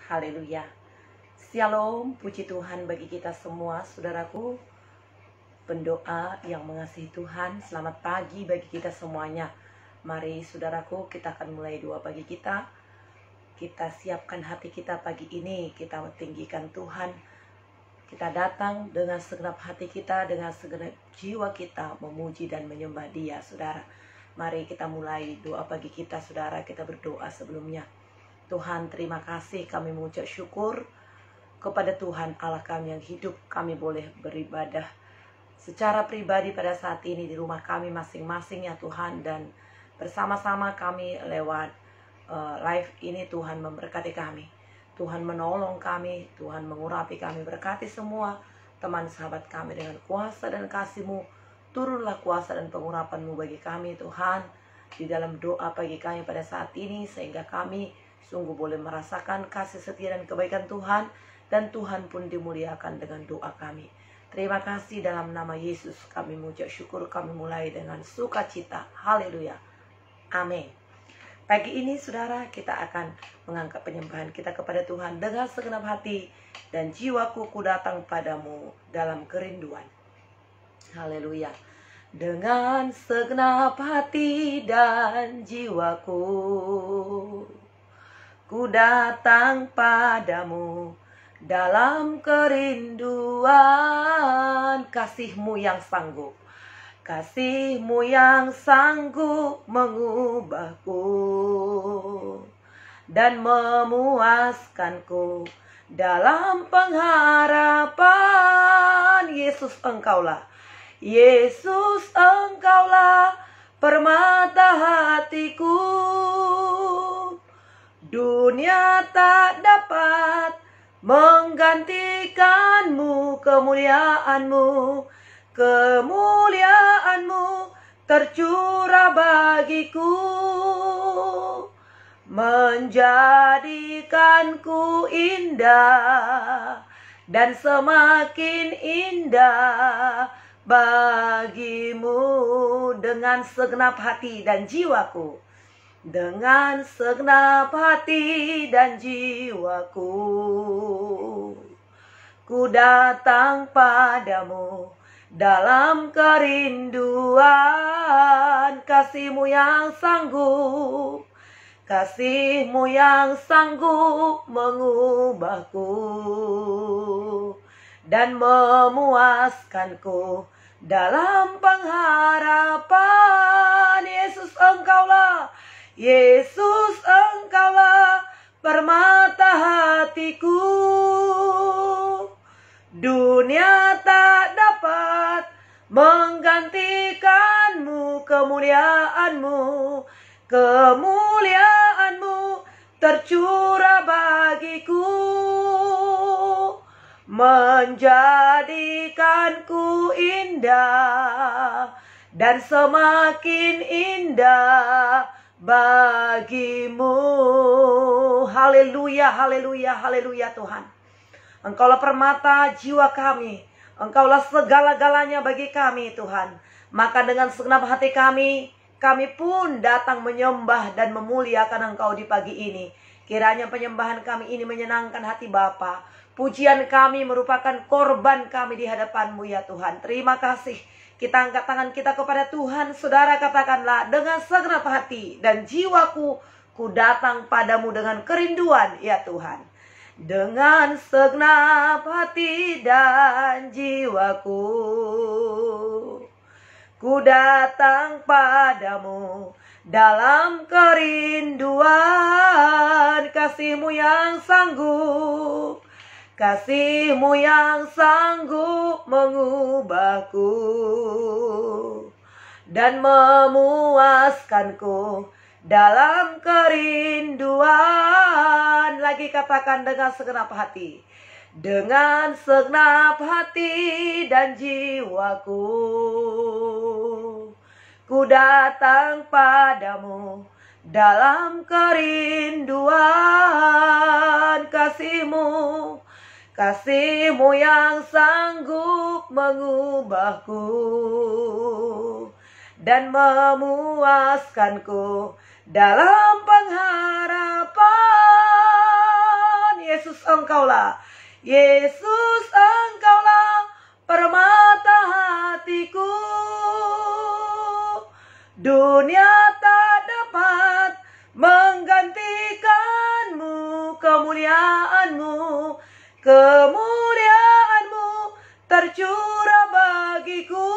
Haleluya. Shalom, puji Tuhan bagi kita semua, saudaraku. Pendoa yang mengasihi Tuhan, selamat pagi bagi kita semuanya. Mari saudaraku, kita akan mulai doa pagi kita. Kita siapkan hati kita pagi ini, kita tinggikan Tuhan. Kita datang dengan segenap hati kita, dengan segenap jiwa kita, memuji dan menyembah Dia, saudara. Mari kita mulai doa pagi kita, saudara. Kita berdoa sebelumnya. Tuhan, terima kasih, kami mengucap syukur kepada Tuhan Allah kami yang hidup. Kami boleh beribadah secara pribadi pada saat ini di rumah kami masing-masing ya Tuhan. Dan bersama-sama kami lewat live ini, Tuhan memberkati kami, Tuhan menolong kami, Tuhan mengurapi kami. Berkati semua teman sahabat kami dengan kuasa dan kasih-Mu. Turunlah kuasa dan pengurapan-Mu bagi kami Tuhan, di dalam doa pagi kami pada saat ini, sehingga kami sungguh boleh merasakan kasih setia dan kebaikan Tuhan, dan Tuhan pun dimuliakan dengan doa kami. Terima kasih, dalam nama Yesus kami mengucap syukur. Kami mulai dengan sukacita. Haleluya. Amin. Pagi ini saudara, kita akan mengangkat penyembahan kita kepada Tuhan dengan segenap hati. Dan jiwaku ku datang padamu dalam kerinduan. Haleluya. Dengan segenap hati dan jiwaku ku datang padamu dalam kerinduan. Kasih-Mu yang sanggup, kasih-Mu yang sanggup mengubahku dan memuaskanku dalam pengharapan. Yesus, Engkaulah, Yesus, Engkaulah permata hatiku. Dunia tak dapat menggantikan-Mu, kemuliaan-Mu, kemuliaan-Mu tercurah bagiku, menjadikanku indah dan semakin indah bagi-Mu. Dengan segenap hati dan jiwaku, dengan segenap hati dan jiwaku, ku datang padamu dalam kerinduan. Kasih-Mu yang sanggup, kasih-Mu yang sanggup mengubahku dan memuaskanku dalam pengharapan. Yesus, Engkaulah, Yesus, Engkaulah permata hatiku. Dunia tak dapat menggantikan-Mu, kemuliaan-Mu, kemuliaan-Mu tercurah bagiku, menjadikanku indah dan semakin indah bagi-Mu. Haleluya, haleluya, haleluya Tuhan. Engkaulah permata jiwa kami, Engkaulah segala-galanya bagi kami Tuhan. Maka dengan segenap hati kami pun datang menyembah dan memuliakan Engkau di pagi ini. Kiranya penyembahan kami ini menyenangkan hati Bapa. Pujian kami merupakan korban kami di hadapan-Mu ya Tuhan. Terima kasih. Kita angkat tangan kita kepada Tuhan. Saudara, katakanlah, dengan segenap hati dan jiwaku, ku datang padamu dengan kerinduan ya Tuhan. Dengan segenap hati dan jiwaku, ku datang padamu dalam kerinduan. Kasih-Mu yang sanggup, kasih-Mu yang sanggup mengubahku dan memuaskanku dalam kerinduan. Lagi katakan, dengan segenap hati, dengan segenap hati dan jiwaku, ku datang padamu dalam kerinduan. Kasih-Mu, kasih-Mu yang sanggup mengubahku dan memuaskanku dalam pengharapan. Yesus Engkaulah. Yesus Engkaulah permata hatiku. Dunia tak dapat menggantikanmu, kemuliaanmu. Kemuliaanmu tercurah bagiku,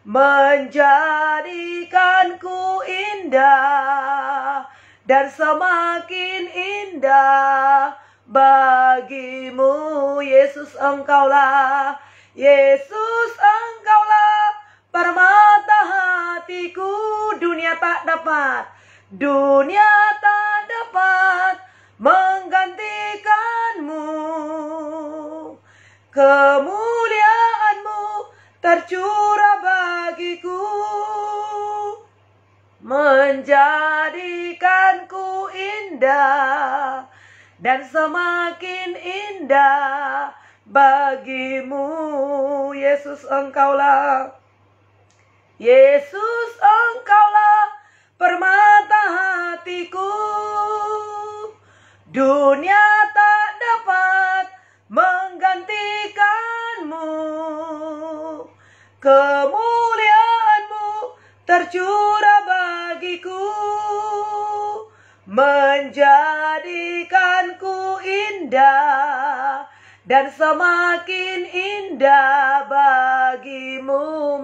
menjadikanku indah dan semakin indah bagimu. Yesus Engkaulah, Yesus Engkaulah permata hatiku. Dunia tak dapat menggantikanmu. Kemuliaanmu tercurah bagiku, menjadikanku indah dan semakin indah bagimu. Yesus Engkaulah, Yesus Engkaulah permata hatiku. Dunia tak dapat menggantikanmu. Kemuliaanmu tercurah bagiku, menjadikanku indah dan semakin indah bagimu.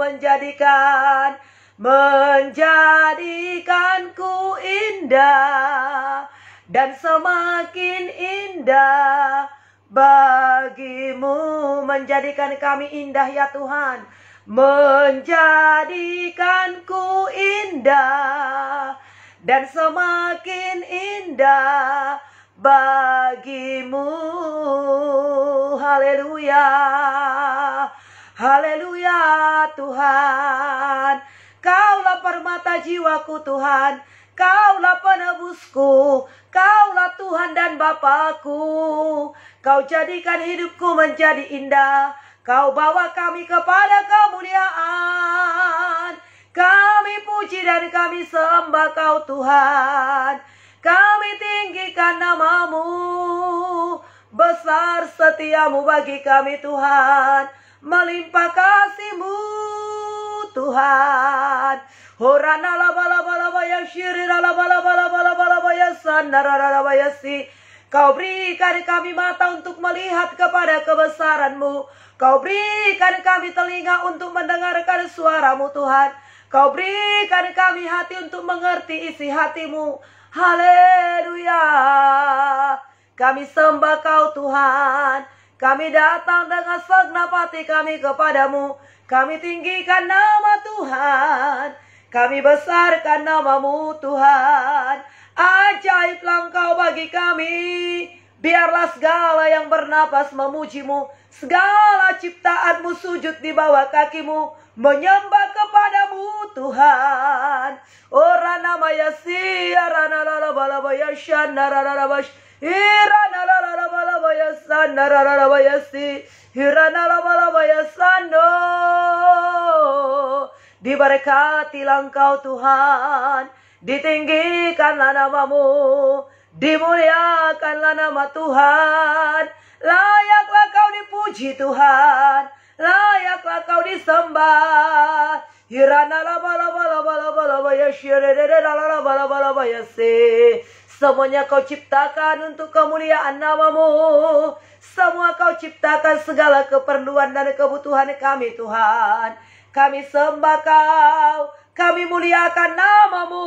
Menjadikanku indah dan semakin indah bagimu. Menjadikan kami indah ya Tuhan. Menjadikanku indah dan semakin indah bagimu. Haleluya, haleluya Tuhan. Kaulah permata jiwaku Tuhan, Kaulah penebusku, Kaulah Tuhan dan Bapakku. Kau jadikan hidupku menjadi indah, Kau bawa kami kepada kemuliaan. Kami puji dan kami sembah Kau Tuhan. Kami tinggikan nama-Mu. Besar setiamu bagi kami Tuhan, melimpah kasih-Mu Tuhan. Horana la bala bala baya shiri la bala bala bala bala baya sanara baya si. Kau berikan kami mata untuk melihat kepada kebesaran-Mu. Kau berikan kami telinga untuk mendengarkan suara-Mu Tuhan. Kau berikan kami hati untuk mengerti isi hati-Mu. Haleluya. Kami sembah Kau Tuhan. Kami datang dengan segenap hati kami kepadamu. Kami tinggikan nama Tuhan. Kami besarkan nama-Mu Tuhan. Ajaiblah Engkau bagi kami. Biarlah segala yang bernapas memuji-Mu. Segala ciptaan-Mu sujud di bawah kaki-Mu, menyembah kepadamu Tuhan. Ora nama yasi arana la bala baya shana la bash irana la bala baya sana la baya si irana la bala baya sando. Diberkatilah Engkau Tuhan, ditinggikanlah nama-Mu, dimuliakanlah nama Tuhan. Layaklah Kau dipuji Tuhan, layaklah Kau disembah. Hirana la bala bala bala bala baya shirede la bala bala baya se. Semuanya Kau ciptakan untuk kemuliaan nama-Mu. Semua Kau ciptakan segala keperluan dan kebutuhan kami Tuhan. Kami sembah Kau, kami muliakan nama-Mu.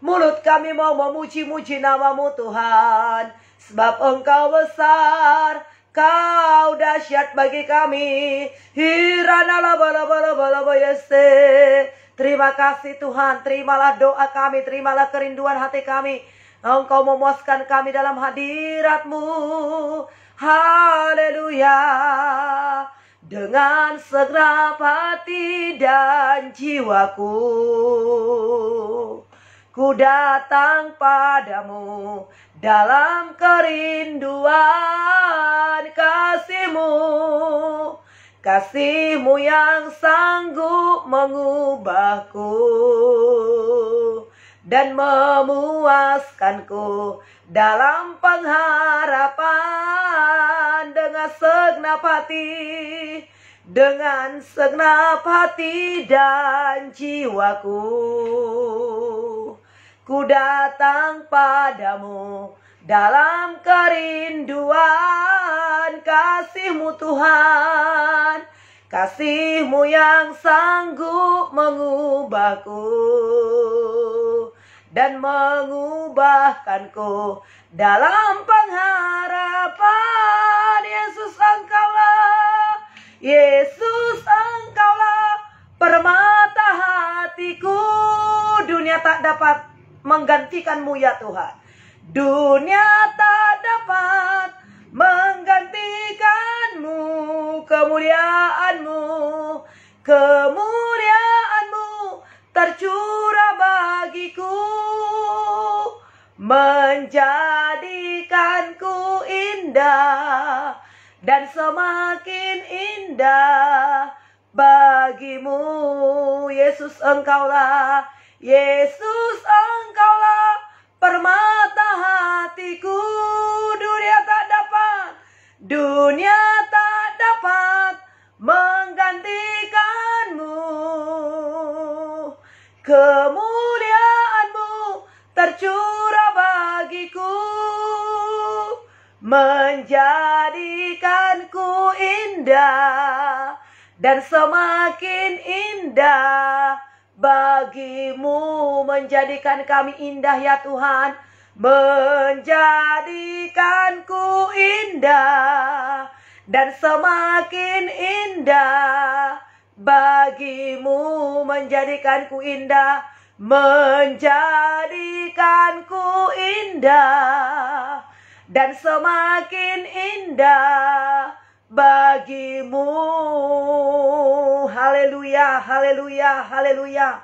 Mulut kami mau memuji-muji nama-Mu Tuhan. Sebab Engkau besar, Kau dahsyat bagi kami. Hirana la bala bala bala baya se. Terima kasih Tuhan, terimalah doa kami, terimalah kerinduan hati kami. Engkau memuaskan kami dalam hadirat-Mu. Haleluya. Dengan segenap hati dan jiwaku, ku datang padamu dalam kerinduan kasih-Mu. Kasih-Mu yang sanggup mengubahku dan memuaskanku dalam pengharapan dengan segenap hati dan jiwaku. Ku datang padamu dalam kerinduan kasih-Mu Tuhan, kasih-Mu yang sanggup mengubahku dan mengubahkanku dalam pengharapan. Yesus Engkaulah permata hatiku. Dunia tak dapat menggantikan-Mu ya Tuhan. Dunia tak dapat menggantikan-Mu. Kemuliaan-Mu tercurah bagiku, menjadikanku indah dan semakin indah bagimu. Yesus Engkaulah permata hatiku. Dunia tak dapat menggantikan-Mu. Kemuliaan-Mu tercurah bagiku, menjadikanku indah dan semakin indah bagimu. Menjadikan kami indah ya Tuhan, menjadikanku indah dan semakin indah bagimu. Menjadikanku indah, menjadikanku indah dan semakin indah bagimu. Haleluya, haleluya, haleluya.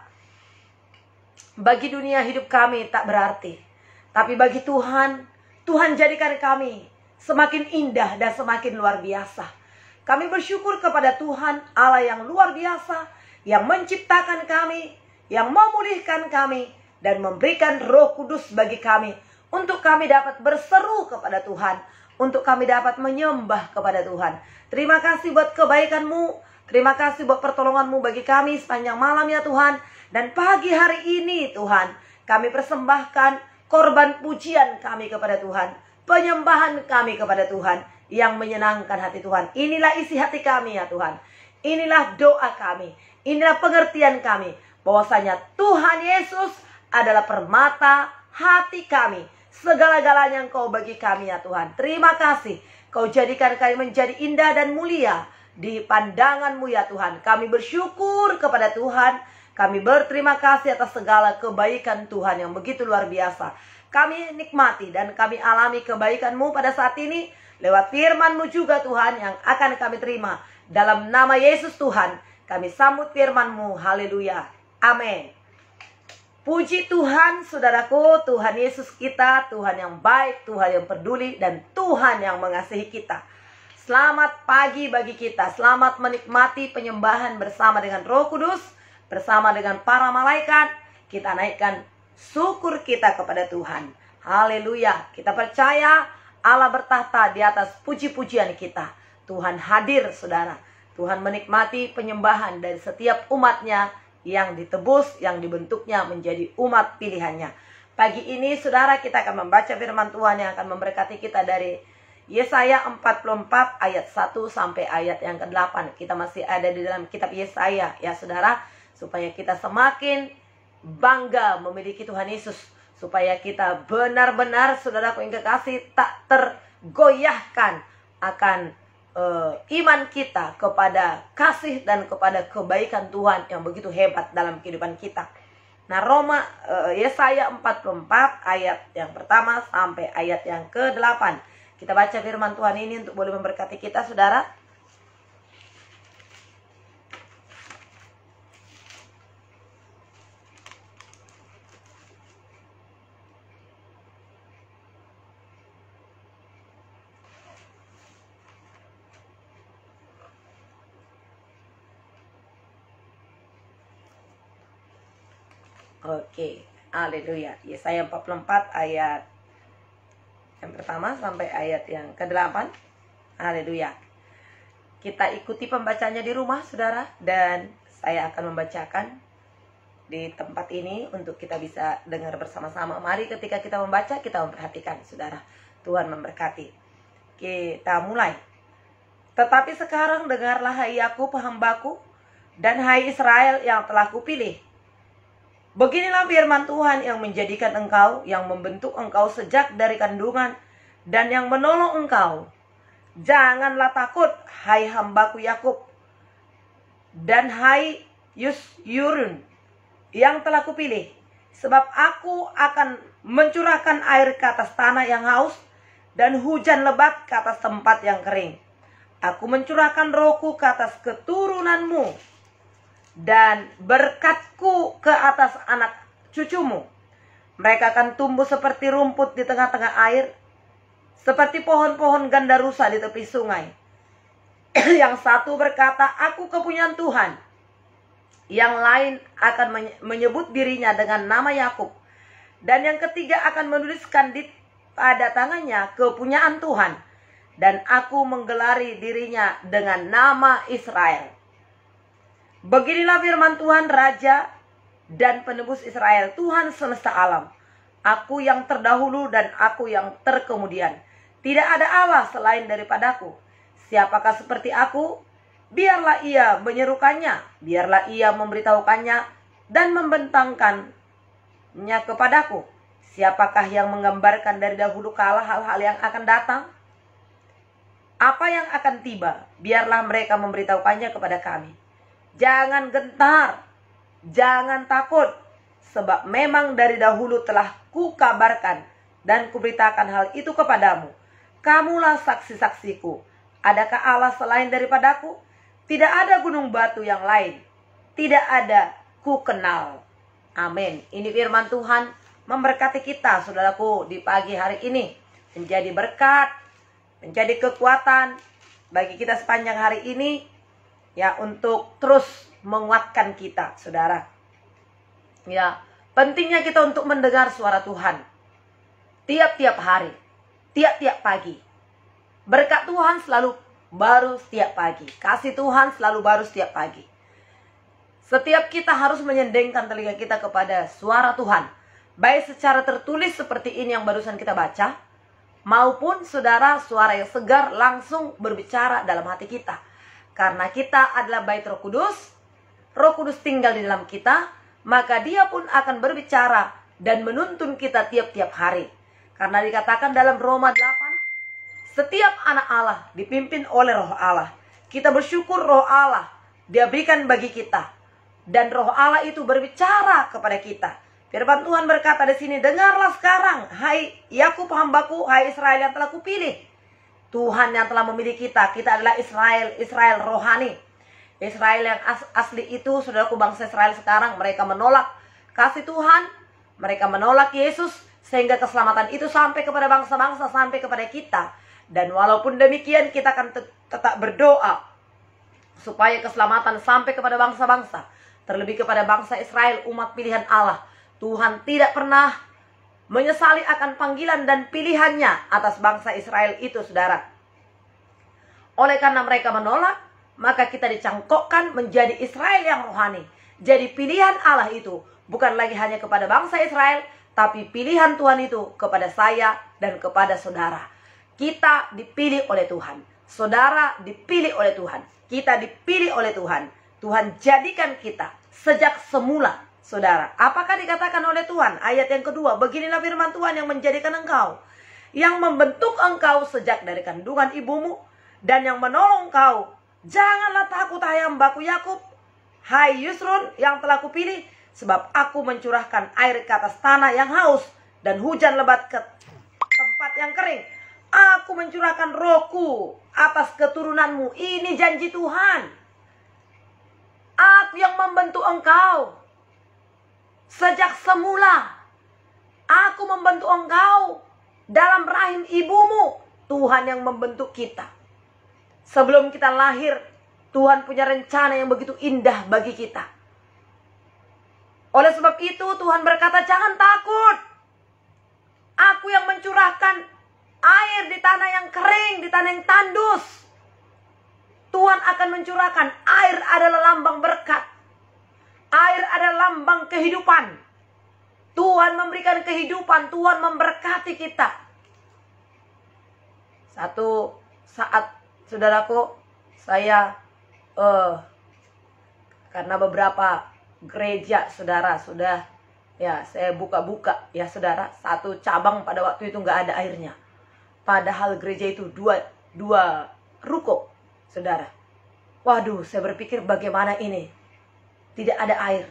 Bagi dunia hidup kami tak berarti, tapi bagi Tuhan, Tuhan jadikan kami semakin indah dan semakin luar biasa. Kami bersyukur kepada Tuhan Allah yang luar biasa, yang menciptakan kami, yang memulihkan kami, dan memberikan Roh Kudus bagi kami, untuk kami dapat berseru kepada Tuhan, untuk kami dapat menyembah kepada Tuhan. Terima kasih buat kebaikan-Mu, terima kasih buat pertolongan-Mu bagi kami sepanjang malam ya Tuhan. Dan pagi hari ini Tuhan, kami persembahkan korban pujian kami kepada Tuhan, penyembahan kami kepada Tuhan, yang menyenangkan hati Tuhan. Inilah isi hati kami ya Tuhan. Inilah doa kami, inilah pengertian kami, bahwasanya Tuhan Yesus adalah permata hati kami. Segala-galanya Engkau bagi kami ya Tuhan. Terima kasih, Kau jadikan kami menjadi indah dan mulia di pandangan-Mu ya Tuhan. Kami bersyukur kepada Tuhan. Kami berterima kasih atas segala kebaikan Tuhan yang begitu luar biasa. Kami nikmati dan kami alami kebaikan-Mu pada saat ini lewat firman-Mu juga Tuhan, yang akan kami terima. Dalam nama Yesus Tuhan, kami sambut firman-Mu. Haleluya. Amin. Puji Tuhan saudaraku, Tuhan Yesus kita, Tuhan yang baik, Tuhan yang peduli, dan Tuhan yang mengasihi kita. Selamat pagi bagi kita, selamat menikmati penyembahan bersama dengan Roh Kudus, bersama dengan para malaikat. Kita naikkan syukur kita kepada Tuhan. Haleluya. Kita percaya Allah bertahta di atas puji-pujian kita. Tuhan hadir saudara. Tuhan menikmati penyembahan dari setiap umatnya yang ditebus, yang dibentuknya menjadi umat pilihannya. Pagi ini saudara, kita akan membaca firman Tuhan yang akan memberkati kita dari Yesaya 44 ayat 1 sampai ayat yang ke-8. Kita masih ada di dalam kitab Yesaya ya saudara, supaya kita semakin bangga memiliki Tuhan Yesus, supaya kita benar-benar saudaraku yang kekasih tak tergoyahkan akan iman kita kepada kasih dan kepada kebaikan Tuhan yang begitu hebat dalam kehidupan kita. Nah, Yesaya 44 ayat yang pertama sampai ayat yang ke-8. Kita baca firman Tuhan ini untuk boleh memberkati kita saudara. Oke, Haleluya. Yesaya 44 ayat yang pertama sampai ayat yang ke-8. Haleluya. Kita ikuti pembacanya di rumah, saudara, dan saya akan membacakan di tempat ini untuk kita bisa dengar bersama-sama. Mari ketika kita membaca, kita memperhatikan, saudara. Tuhan memberkati. Kita mulai. Tetapi sekarang dengarlah, hai Yakub hambaku, dan hai Israel yang telah kupilih. Beginilah firman Tuhan yang menjadikan engkau, yang membentuk engkau sejak dari kandungan, dan yang menolong engkau. Janganlah takut, hai hambaku Yakub, dan hai Yurun yang telah kupilih. Sebab aku akan mencurahkan air ke atas tanah yang haus, dan hujan lebat ke atas tempat yang kering. Aku mencurahkan rohku ke atas keturunanmu, dan berkatku ke atas anak cucumu. Mereka akan tumbuh seperti rumput di tengah-tengah air, seperti pohon-pohon gandarusa di tepi sungai. Yang satu berkata, aku kepunyaan Tuhan. Yang lain akan menyebut dirinya dengan nama Yakub. Dan yang ketiga akan menuliskan pada tangannya kepunyaan Tuhan. Dan aku menggelari dirinya dengan nama Israel. Beginilah firman Tuhan, Raja dan penebus Israel, Tuhan semesta alam. Aku yang terdahulu dan aku yang terkemudian. Tidak ada Allah selain daripadaku. Siapakah seperti aku? Biarlah ia menyerukannya, biarlah ia memberitahukannya dan membentangkannya kepadaku. Siapakah yang menggambarkan dari dahulu kala hal-hal yang akan datang? Apa yang akan tiba? Biarlah mereka memberitahukannya kepada kami. Jangan gentar, jangan takut, sebab memang dari dahulu telah kukabarkan dan kuberitakan hal itu kepadamu. Kamulah saksi-saksiku. Adakah Allah selain daripadaku? Tidak ada gunung batu yang lain. Tidak ada ku kenal. Amin. Ini firman Tuhan memberkati kita, saudaraku, di pagi hari ini. Menjadi berkat, menjadi kekuatan bagi kita sepanjang hari ini. Ya, untuk terus menguatkan kita, saudara. Ya, pentingnya kita untuk mendengar suara Tuhan. Tiap-tiap hari, tiap-tiap pagi. Berkat Tuhan selalu baru setiap pagi. Kasih Tuhan selalu baru setiap pagi. Setiap kita harus menyendengkan telinga kita kepada suara Tuhan. Baik secara tertulis seperti ini yang barusan kita baca, maupun saudara suara yang segar langsung berbicara dalam hati kita. Karena kita adalah bait Roh Kudus, Roh Kudus tinggal di dalam kita, maka Dia pun akan berbicara dan menuntun kita tiap-tiap hari. Karena dikatakan dalam Roma 8, setiap anak Allah dipimpin oleh Roh Allah. Kita bersyukur Roh Allah Dia berikan bagi kita, dan Roh Allah itu berbicara kepada kita. Firman Tuhan berkata di sini, dengarlah sekarang, hai Yakub hambaku, hai Israel yang telah kupilih. Tuhan yang telah memilih kita. Kita adalah Israel rohani. Israel yang asli itu, saudaraku, bangsa Israel sekarang, mereka menolak kasih Tuhan. Mereka menolak Yesus, sehingga keselamatan itu sampai kepada bangsa-bangsa, sampai kepada kita. Dan walaupun demikian, kita akan tetap berdoa supaya keselamatan sampai kepada bangsa-bangsa. Terlebih kepada bangsa Israel, umat pilihan Allah. Tuhan tidak pernah menyesali akan panggilan dan pilihannya atas bangsa Israel itu, saudara. Oleh karena mereka menolak, maka kita dicangkokkan menjadi Israel yang rohani. Jadi pilihan Allah itu bukan lagi hanya kepada bangsa Israel, tapi pilihan Tuhan itu kepada saya dan kepada saudara. Kita dipilih oleh Tuhan. Saudara dipilih oleh Tuhan. Kita dipilih oleh Tuhan. Tuhan jadikan kita sejak semula. Saudara, apakah dikatakan oleh Tuhan? Ayat yang kedua, beginilah firman Tuhan yang menjadikan engkau, yang membentuk engkau sejak dari kandungan ibumu, dan yang menolong engkau. Janganlah takut, hai hambaku Yakub, hai Yusrun yang telah kupilih, sebab aku mencurahkan air ke atas tanah yang haus, dan hujan lebat ke tempat yang kering. Aku mencurahkan rohku atas keturunanmu. Ini janji Tuhan. Aku yang membentuk engkau sejak semula. Aku membentuk engkau dalam rahim ibumu. Tuhan yang membentuk kita. Sebelum kita lahir, Tuhan punya rencana yang begitu indah bagi kita. Oleh sebab itu Tuhan berkata, jangan takut. Aku yang mencurahkan air di tanah yang kering, di tanah yang tandus. Tuhan akan mencurahkan. Air adalah lambang berkat. Air adalah lambang kehidupan. Tuhan memberikan kehidupan. Tuhan memberkati kita. Satu saat, saudaraku, saya karena beberapa gereja saudara sudah ya saya buka-buka ya saudara, satu cabang pada waktu itu nggak ada airnya. Padahal gereja itu dua ruko saudara. Waduh, saya berpikir bagaimana ini tidak ada air.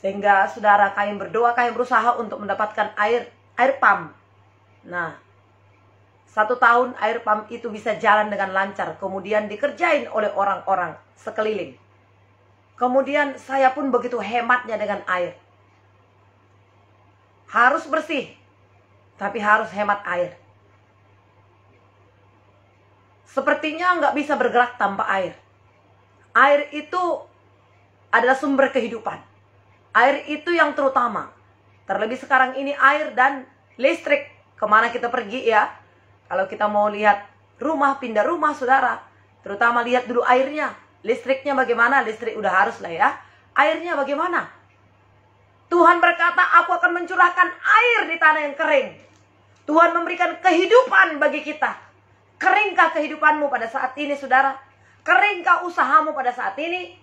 Sehingga saudara, kami berdoa, kami berusaha untuk mendapatkan air pump. Nah, 1 tahun air pump itu bisa jalan dengan lancar. Kemudian dikerjain oleh orang-orang sekeliling. Kemudian saya pun begitu hematnya dengan air. Harus bersih, tapi harus hemat air. Sepertinya nggak bisa bergerak tanpa air. Air itu adalah sumber kehidupan. Air itu yang terutama. Terlebih sekarang ini air dan listrik. Kemana kita pergi ya? Kalau kita mau lihat rumah, pindah rumah saudara. Terutama lihat dulu airnya. Listriknya bagaimana? Listrik udah harus lah ya. Airnya bagaimana? Tuhan berkata, aku akan mencurahkan air di tanah yang kering. Tuhan memberikan kehidupan bagi kita. Keringkah kehidupanmu pada saat ini saudara? Keringkah usahamu pada saat ini?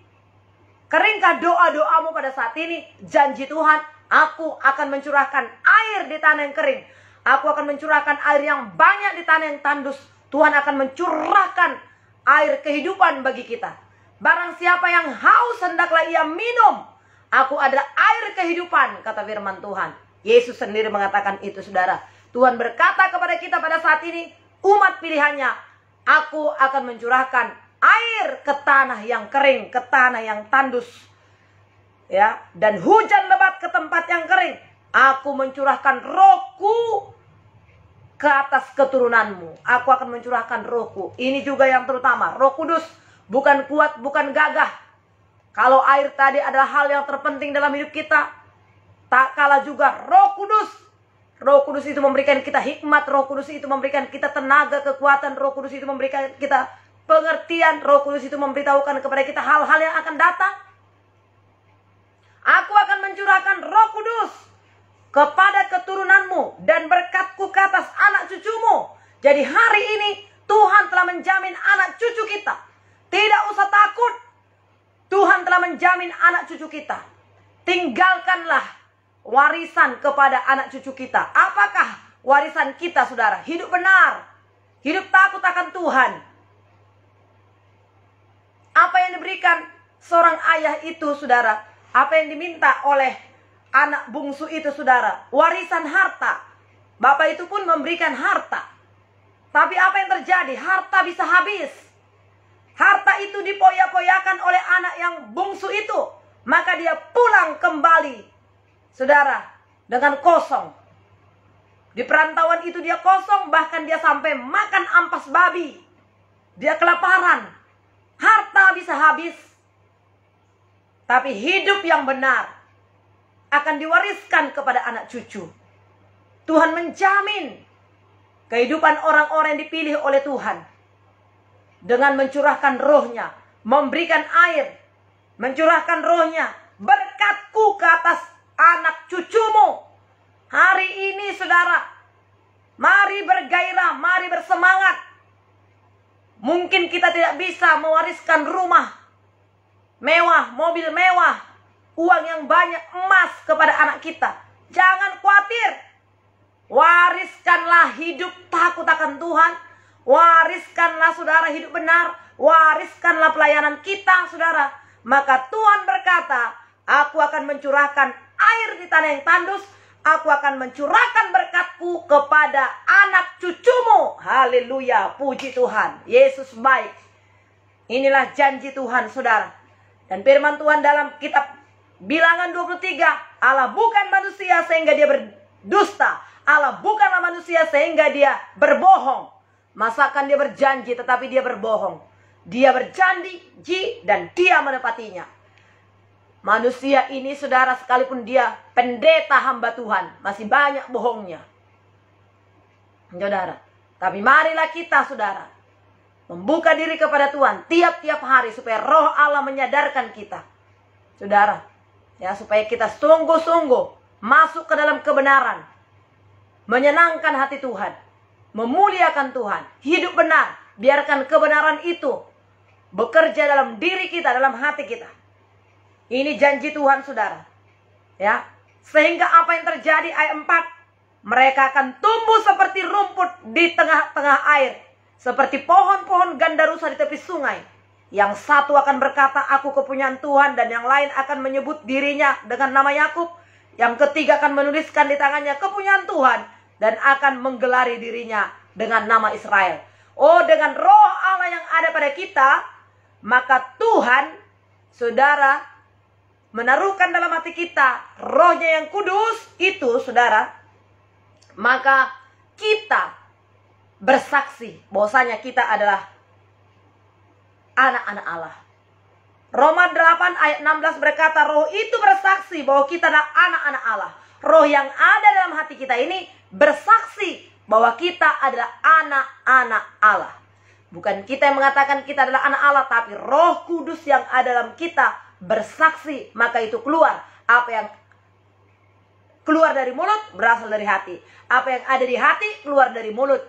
Keringkah doa-doamu pada saat ini? Janji Tuhan, aku akan mencurahkan air di tanah yang kering. Aku akan mencurahkan air yang banyak di tanah yang tandus. Tuhan akan mencurahkan air kehidupan bagi kita. Barang siapa yang haus, hendaklah ia minum. Aku adalah air kehidupan, kata firman Tuhan. Yesus sendiri mengatakan itu saudara. Tuhan berkata kepada kita pada saat ini, umat pilihannya, aku akan mencurahkan air ke tanah yang kering, ke tanah yang tandus. Ya, dan hujan lebat ke tempat yang kering. Aku mencurahkan rohku ke atas keturunanmu. Aku akan mencurahkan rohku. Ini juga yang terutama. Roh Kudus. Bukan kuat, bukan gagah. Kalau air tadi adalah hal yang terpenting dalam hidup kita, tak kalah juga Roh Kudus. Roh Kudus itu memberikan kita hikmat. Roh Kudus itu memberikan kita tenaga, kekuatan. Roh Kudus itu memberikan kita pengertian. Roh Kudus itu memberitahukan kepada kita hal-hal yang akan datang. Aku akan mencurahkan Roh Kudus kepada keturunanmu dan berkatku ke atas anak cucumu. Jadi hari ini Tuhan telah menjamin anak cucu kita. Tidak usah takut. Tuhan telah menjamin anak cucu kita. Tinggalkanlah warisan kepada anak cucu kita. Apakah warisan kita saudara? Hidup benar. Hidup takut akan Tuhan. Apa yang diberikan seorang ayah itu saudara? Apa yang diminta oleh anak bungsu itu saudara? Warisan harta. Bapak itu pun memberikan harta. Tapi apa yang terjadi? Harta bisa habis. Harta itu dipoya-poyakan oleh anak yang bungsu itu. Maka dia pulang kembali saudara dengan kosong. Di perantauan itu dia kosong. Bahkan dia sampai makan ampas babi. Dia kelaparan. Harta bisa habis. Tapi hidup yang benar akan diwariskan kepada anak cucu. Tuhan menjamin kehidupan orang-orang yang dipilih oleh Tuhan. Dengan mencurahkan rohnya. Memberikan air. Mencurahkan rohnya. Berkatku ke atas anak cucumu. Hari ini saudara. Mari bergairah. Mari bersemangat. Mungkin kita tidak bisa mewariskan rumah mewah, mobil mewah, uang yang banyak, emas kepada anak kita. Jangan khawatir. Wariskanlah hidup takut akan Tuhan. Wariskanlah saudara hidup benar. Wariskanlah pelayanan kita saudara. Maka Tuhan berkata, aku akan mencurahkan air di tanah yang tandus. Aku akan mencurahkan berkatku kepada anak cucumu. Haleluya, puji Tuhan. Yesus baik. Inilah janji Tuhan saudara. Dan firman Tuhan dalam kitab Bilangan 23. Allah bukan manusia sehingga dia berdusta. Allah bukanlah manusia sehingga dia berbohong. Masakan dia berjanji tetapi dia berbohong. Dia berjanji dan dia menepatinya. Manusia ini saudara, sekalipun dia pendeta hamba Tuhan, masih banyak bohongnya. Saudara, tapi marilah kita saudara, membuka diri kepada Tuhan tiap-tiap hari supaya roh Allah menyadarkan kita. Saudara, ya, supaya kita sungguh-sungguh masuk ke dalam kebenaran, menyenangkan hati Tuhan, memuliakan Tuhan, hidup benar. Biarkan kebenaran itu bekerja dalam diri kita, dalam hati kita. Ini janji Tuhan saudara, ya. Sehingga apa yang terjadi ayat 4, mereka akan tumbuh seperti rumput di tengah-tengah air, seperti pohon-pohon gandarusa di tepi sungai. Yang satu akan berkata, aku kepunyaan Tuhan, dan yang lain akan menyebut dirinya dengan nama Yakub. Yang ketiga akan menuliskan di tangannya kepunyaan Tuhan, dan akan menggelari dirinya dengan nama Israel. Oh, dengan roh Allah yang ada pada kita, maka Tuhan, saudara, menaruhkan dalam hati kita rohnya yang kudus itu, saudara. Maka kita bersaksi bahwasanya kita adalah anak-anak Allah. Roma 8 ayat 16 berkata, roh itu bersaksi bahwa kita adalah anak-anak Allah. Roh yang ada dalam hati kita ini bersaksi bahwa kita adalah anak-anak Allah. Bukan kita yang mengatakan kita adalah anak Allah, tapi Roh Kudus yang ada dalam kita bersaksi. Maka itu keluar. Apa yang keluar dari mulut berasal dari hati. Apa yang ada di hati keluar dari mulut.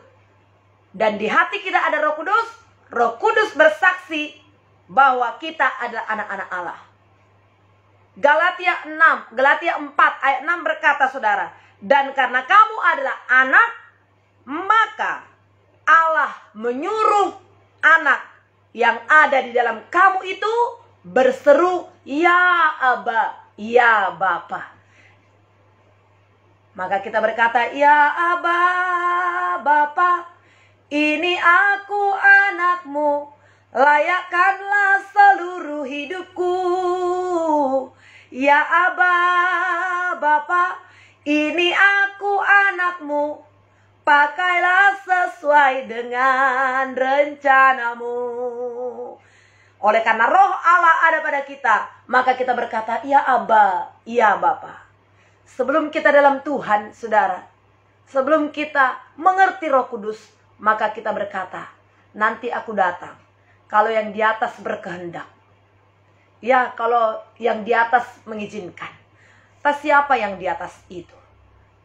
Dan di hati kita ada Roh Kudus. Roh Kudus bersaksi bahwa kita adalah anak-anak Allah. Galatia 4 ayat 6 berkata saudara, dan karena kamu adalah anak, maka Allah menyuruh anak yang ada di dalam kamu itu berseru, ya Aba, ya Bapa. Maka kita berkata, ya Aba, Bapa, ini aku anakmu, layakkanlah seluruh hidupku. Ya Aba, Bapa, ini aku anakmu, pakailah sesuai dengan rencanamu. Oleh karena roh Allah ada pada kita, maka kita berkata, ya Aba, ya Bapa. Sebelum kita dalam Tuhan, saudara, sebelum kita mengerti Roh Kudus, maka kita berkata, nanti aku datang kalau yang di atas berkehendak. Ya, kalau yang di atas mengizinkan. Tak siapa yang di atas itu.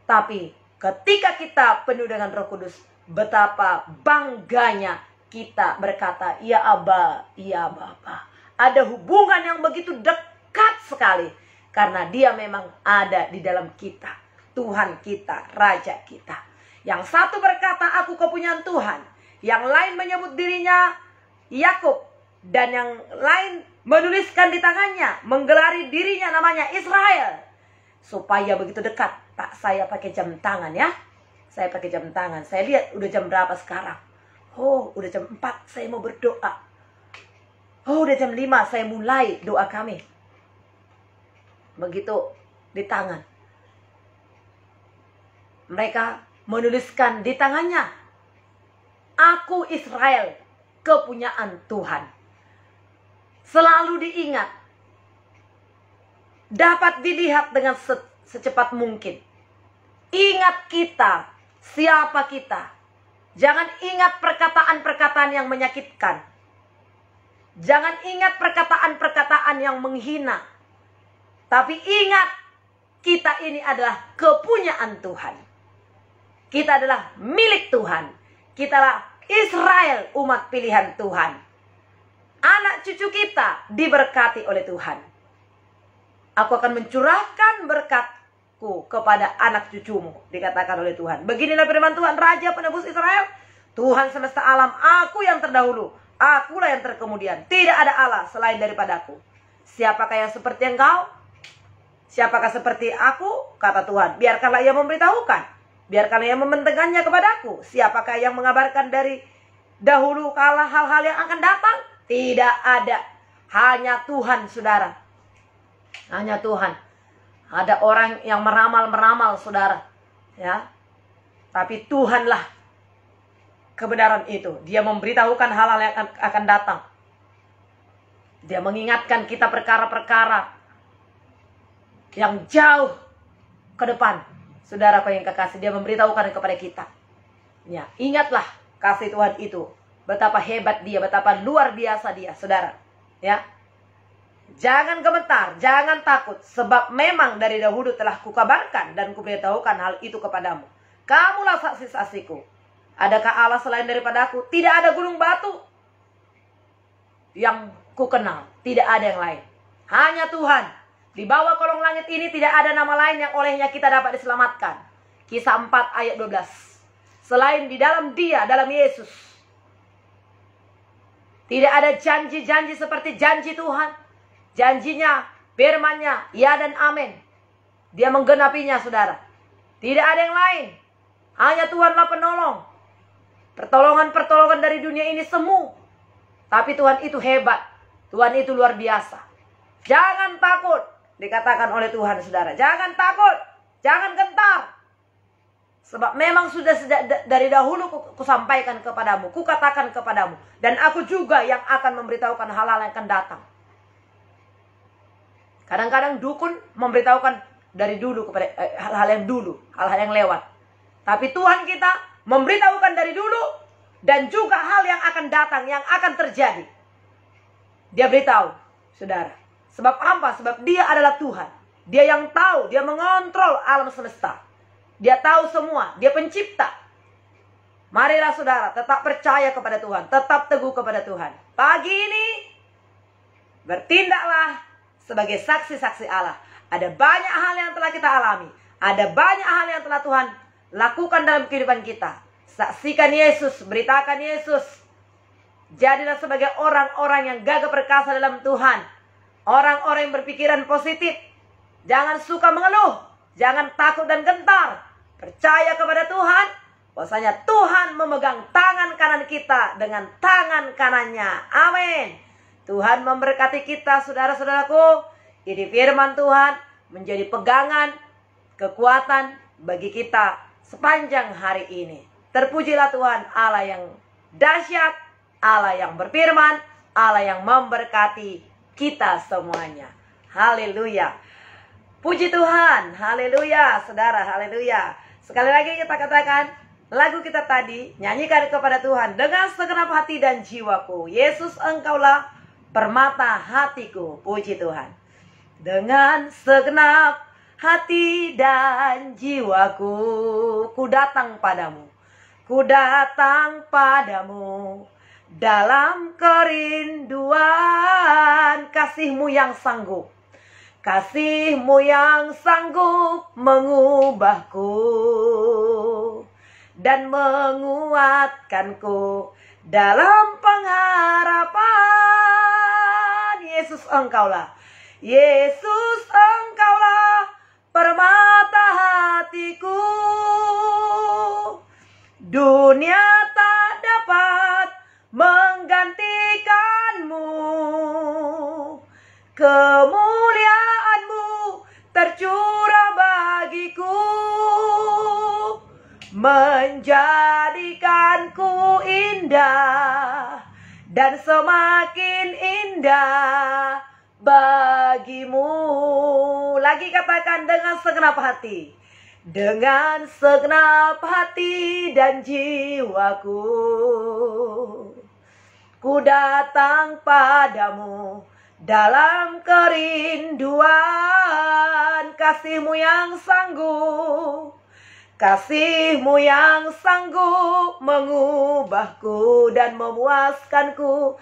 Tapi ketika kita penuh dengan Roh Kudus, betapa bangganya kita berkata, ya Aba, ya Bapa. Ada hubungan yang begitu dekat sekali. Karena dia memang ada di dalam kita. Tuhan kita, Raja kita. Yang satu berkata, aku kepunyaan Tuhan. Yang lain menyebut dirinya Yakub. Dan yang lain menuliskan di tangannya, menggelari dirinya namanya Israel. Supaya begitu dekat. Tak, saya pakai jam tangan ya. Saya pakai jam tangan. Saya lihat udah jam berapa sekarang. Oh, udah jam 4 saya mau berdoa. Oh, udah jam 5 saya mulai doa kami. Begitu di tangan. Mereka menuliskan di tangannya, aku Israel, kepunyaan Tuhan. Selalu diingat. Dapat dilihat dengan secepat mungkin. Ingat kita, siapa kita. Jangan ingat perkataan-perkataan yang menyakitkan. Jangan ingat perkataan-perkataan yang menghina. Tapi ingat, kita ini adalah kepunyaan Tuhan. Kita adalah milik Tuhan. Kita adalah Israel, umat pilihan Tuhan. Anak cucu kita diberkati oleh Tuhan. Aku akan mencurahkan berkatku kepada anak cucumu, dikatakan oleh Tuhan. Beginilah firman Tuhan, Raja penebus Israel. Tuhan semesta alam, aku yang terdahulu, akulah yang terkemudian. Tidak ada Allah selain daripadaku. Siapakah yang seperti engkau? Siapakah seperti aku? Kata Tuhan. Biarkanlah ia memberitahukan. Biarkanlah ia membentengkannya kepadaku. Siapakah yang mengabarkan dari dahulu kala hal-hal yang akan datang? Tidak ada. Hanya Tuhan, saudara. Hanya Tuhan. Ada orang yang meramal-meramal, saudara. Ya. Tapi Tuhanlah kebenaran itu. Dia memberitahukan hal-hal yang akan datang. Dia mengingatkan kita perkara-perkara yang jauh ke depan. Saudaraku yang kekasih, dia memberitahukan kepada kita. Ya, ingatlah kasih Tuhan itu. Betapa hebat dia, betapa luar biasa dia, saudara. Ya. Jangan gemetar, jangan takut. Sebab memang dari dahulu telah kukabarkan dan kuberitahukan hal itu kepadamu. Kamulah saksi-saksiku. Adakah Allah selain daripada aku? Tidak ada gunung batu yang kukenal. Tidak ada yang lain. Hanya Tuhan. Di bawah kolong langit ini tidak ada nama lain yang olehnya kita dapat diselamatkan. Kisah 4 ayat 12. Selain di dalam dia, dalam Yesus. Tidak ada janji-janji seperti janji Tuhan. Janjinya, firman-Nya, ya dan amin. Dia menggenapinya, saudara. Tidak ada yang lain. Hanya Tuhanlah penolong. Pertolongan-pertolongan dari dunia ini semu. Tapi Tuhan itu hebat. Tuhan itu luar biasa. Jangan takut. Dikatakan oleh Tuhan, saudara. Jangan takut. Jangan gentar. Sebab memang sudah dari dahulu kusampaikan kepadamu. Kukatakan kepadamu. Dan aku juga yang akan memberitahukan hal-hal yang akan datang. Kadang-kadang dukun memberitahukan dari dulu kepada hal-hal yang dulu. Hal-hal yang lewat. Tapi Tuhan kita memberitahukan dari dulu. Dan juga hal yang akan datang. Yang akan terjadi. Dia beritahu, saudara. Sebab apa? Sebab dia adalah Tuhan. Dia yang tahu. Dia mengontrol alam semesta. Dia tahu semua. Dia pencipta. Marilah saudara tetap percaya kepada Tuhan. Tetap teguh kepada Tuhan. Pagi ini bertindaklah sebagai saksi-saksi Allah. Ada banyak hal yang telah kita alami. Ada banyak hal yang telah Tuhan lakukan dalam kehidupan kita. Saksikan Yesus. Beritakan Yesus. Jadilah sebagai orang-orang yang gagah perkasa dalam Tuhan. Orang-orang yang berpikiran positif. Jangan suka mengeluh. Jangan takut dan gentar. Percaya kepada Tuhan. Bahwasanya Tuhan memegang tangan kanan kita dengan tangan kanannya. Amin. Tuhan memberkati kita, saudara-saudaraku. Ini firman Tuhan menjadi pegangan, kekuatan bagi kita sepanjang hari ini. Terpujilah Tuhan, Allah yang dahsyat, Allah yang berfirman, Allah yang memberkati kita semuanya. Haleluya. Puji Tuhan. Haleluya. Saudara, haleluya. Sekali lagi kita katakan, lagu kita tadi, nyanyikan kepada Tuhan dengan segenap hati dan jiwaku. Yesus, engkaulah permata hatiku. Puji Tuhan. Dengan segenap hati dan jiwaku, ku datang padamu. Ku datang padamu. Dalam kerinduan kasih-Mu yang sanggup. Kasih-Mu yang sanggup mengubahku dan menguatkanku dalam pengharapan. Yesus, engkaulah. Yesus, engkaulah permata hatiku. Dunia tak dapat menggantikanmu. Kemuliaan-Mu tercurah bagiku, menjadikanku indah dan semakin indah bagimu. Lagi katakan dengan segenap hati. Dengan segenap hati dan jiwaku, ku datang padamu dalam kerinduan kasih-Mu yang sanggup. Kasih-Mu yang sanggup mengubahku dan memuaskanku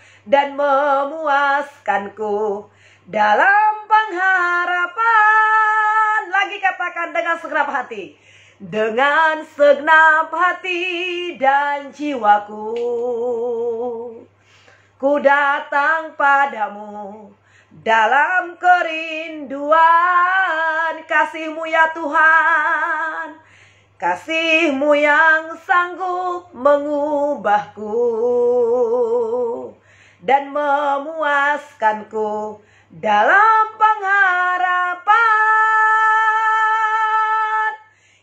dalam pengharapan. Lagi katakan dengan segenap hati. Dengan segenap hati dan jiwaku, ku datang padamu dalam kerinduan kasih-Mu ya Tuhan. Kasih-Mu yang sanggup mengubahku dan memuaskanku dalam pengharapan.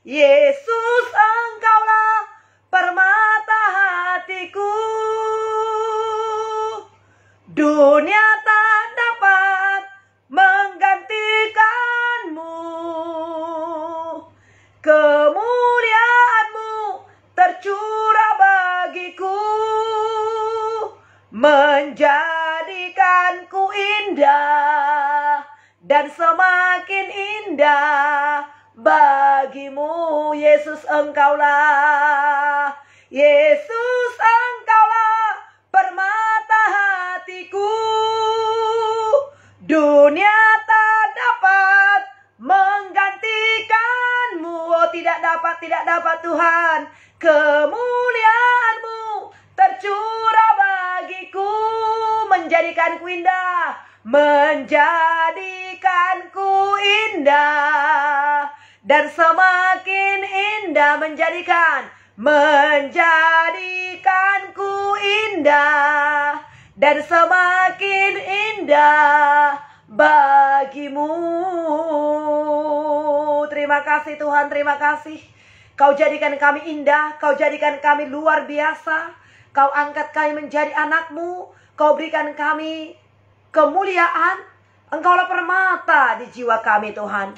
Yesus, engkaulah permata hatiku. Dunia tak dapat menggantikanmu. menjadikanku indah, dan semakin indah bagimu. Yesus, Engkaulah, Yesus, Engkaulah permata hatiku. Dunia tak dapat menggantikanmu. Oh, tidak dapat Tuhan. Kemuliaan-Mu tercurah bagiku, menjadikanku indah, menjadikanku indah, dan semakin indah menjadikanku indah, dan semakin indah bagimu. Terima kasih Tuhan, terima kasih. Kau jadikan kami indah, Kau jadikan kami luar biasa. Kau angkat kami menjadi anak-Mu. Kau berikan kami kemuliaan. Engkaulah permata di jiwa kami Tuhan.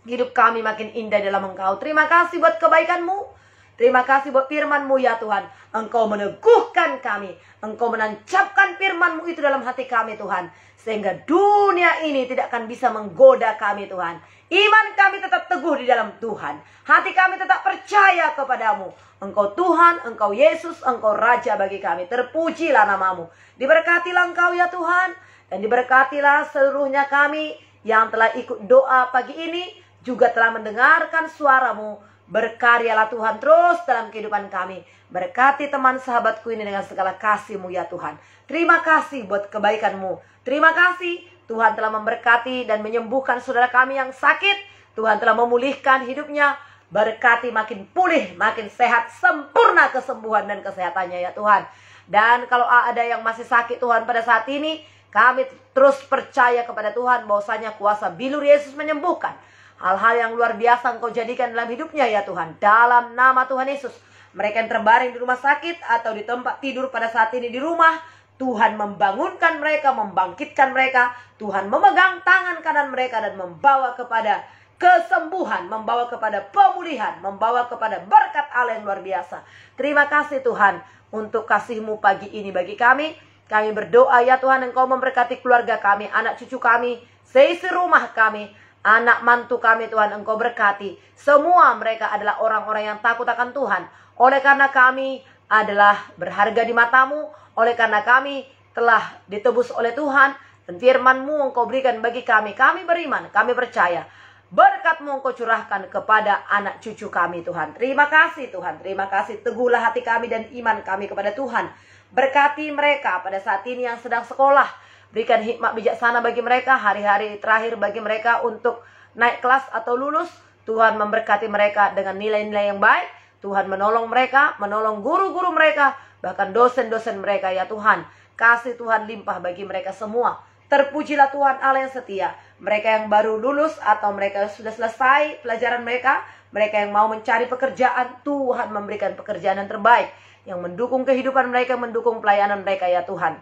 Hidup kami makin indah dalam Engkau. Terima kasih buat kebaikan-Mu. Terima kasih buat firman-Mu ya Tuhan. Engkau meneguhkan kami. Engkau menancapkan firman-Mu itu dalam hati kami Tuhan. Sehingga dunia ini tidak akan bisa menggoda kami Tuhan. Iman kami tetap teguh di dalam Tuhan. Hati kami tetap percaya kepadamu. Engkau Tuhan, Engkau Yesus, Engkau Raja bagi kami. Terpujilah namamu. Diberkatilah Engkau ya Tuhan. Dan diberkatilah seluruhnya kami yang telah ikut doa pagi ini. Juga telah mendengarkan suaramu. Berkaryalah Tuhan terus dalam kehidupan kami. Berkati teman sahabatku ini dengan segala kasih-Mu ya Tuhan. Terima kasih buat kebaikan-Mu. Terima kasih Tuhan telah memberkati dan menyembuhkan saudara kami yang sakit. Tuhan telah memulihkan hidupnya. Berkati makin pulih, makin sehat, sempurna kesembuhan dan kesehatannya ya Tuhan. Dan kalau ada yang masih sakit Tuhan pada saat ini, kami terus percaya kepada Tuhan bahwasanya kuasa bilur Yesus menyembuhkan. Hal-hal yang luar biasa Engkau jadikan dalam hidupnya ya Tuhan. Dalam nama Tuhan Yesus. Mereka yang terbaring di rumah sakit atau di tempat tidur pada saat ini di rumah, Tuhan membangunkan mereka, membangkitkan mereka. Tuhan memegang tangan kanan mereka dan membawa kepada kesembuhan, membawa kepada pemulihan, membawa kepada berkat Allah yang luar biasa. Terima kasih Tuhan untuk kasih-Mu pagi ini bagi kami. Kami berdoa ya Tuhan, Engkau memberkati keluarga kami, anak cucu kami, seisi rumah kami, anak mantu kami Tuhan, Engkau berkati. Semua mereka adalah orang-orang yang takut akan Tuhan. Oleh karena kami adalah berharga di mata-Mu, oleh karena kami telah ditebus oleh Tuhan, dan firman-Mu Engkau berikan bagi kami. Kami beriman, kami percaya. Berkat-Mu Engkau curahkan kepada anak cucu kami Tuhan. Terima kasih Tuhan, terima kasih. Teguhlah hati kami dan iman kami kepada Tuhan. Berkati mereka pada saat ini yang sedang sekolah. Berikan hikmat bijaksana bagi mereka, hari-hari terakhir bagi mereka untuk naik kelas atau lulus. Tuhan memberkati mereka dengan nilai-nilai yang baik. Tuhan menolong mereka, menolong guru-guru mereka, bahkan dosen-dosen mereka ya Tuhan. Kasih Tuhan limpah bagi mereka semua. Terpujilah Tuhan Allah yang setia. Mereka yang baru lulus atau mereka yang sudah selesai pelajaran mereka, mereka yang mau mencari pekerjaan, Tuhan memberikan pekerjaan yang terbaik, yang mendukung kehidupan mereka, mendukung pelayanan mereka ya Tuhan.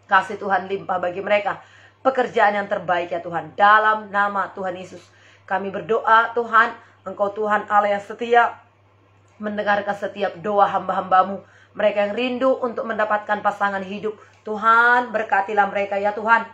Kasih Tuhan limpah bagi mereka pekerjaan yang terbaik ya Tuhan. Dalam nama Tuhan Yesus kami berdoa Tuhan. Engkau Tuhan Allah yang setia, mendengarkan setiap doa hamba-hamba-Mu. Mereka yang rindu untuk mendapatkan pasangan hidup, Tuhan berkatilah mereka ya Tuhan.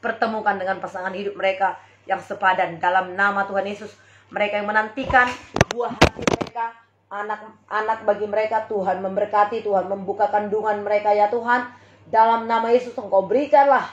Pertemukan dengan pasangan hidup mereka yang sepadan dalam nama Tuhan Yesus. Mereka yang menantikan buah hati mereka, anak-anak bagi mereka, Tuhan memberkati, Tuhan membuka kandungan mereka ya Tuhan. Dalam nama Yesus Engkau berikanlah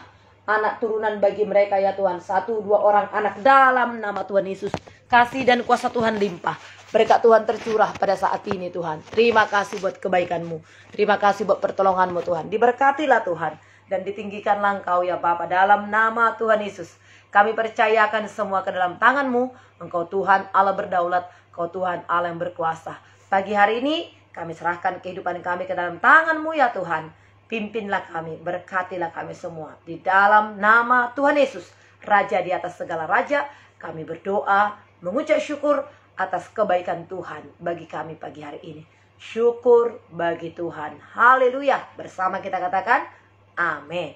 anak turunan bagi mereka ya Tuhan. 1-2 orang anak dalam nama Tuhan Yesus. Kasih dan kuasa Tuhan limpah. Berkat Tuhan tercurah pada saat ini Tuhan. Terima kasih buat kebaikan-Mu. Terima kasih buat pertolongan-Mu Tuhan. Diberkatilah Tuhan. Dan ditinggikanlah Engkau ya Bapa dalam nama Tuhan Yesus. Kami percayakan semua ke dalam tangan-Mu. Engkau Tuhan Allah berdaulat. Engkau Tuhan Allah yang berkuasa. Pagi hari ini kami serahkan kehidupan kami ke dalam tangan-Mu ya Tuhan. Pimpinlah kami, berkatilah kami semua. Di dalam nama Tuhan Yesus, Raja di atas segala raja, kami berdoa, mengucap syukur atas kebaikan Tuhan bagi kami pagi hari ini. Syukur bagi Tuhan. Haleluya. Bersama kita katakan, amin.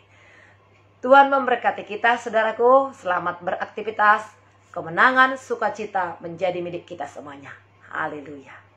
Tuhan memberkati kita, saudaraku. Selamat beraktivitas. Kemenangan, sukacita menjadi milik kita semuanya. Haleluya.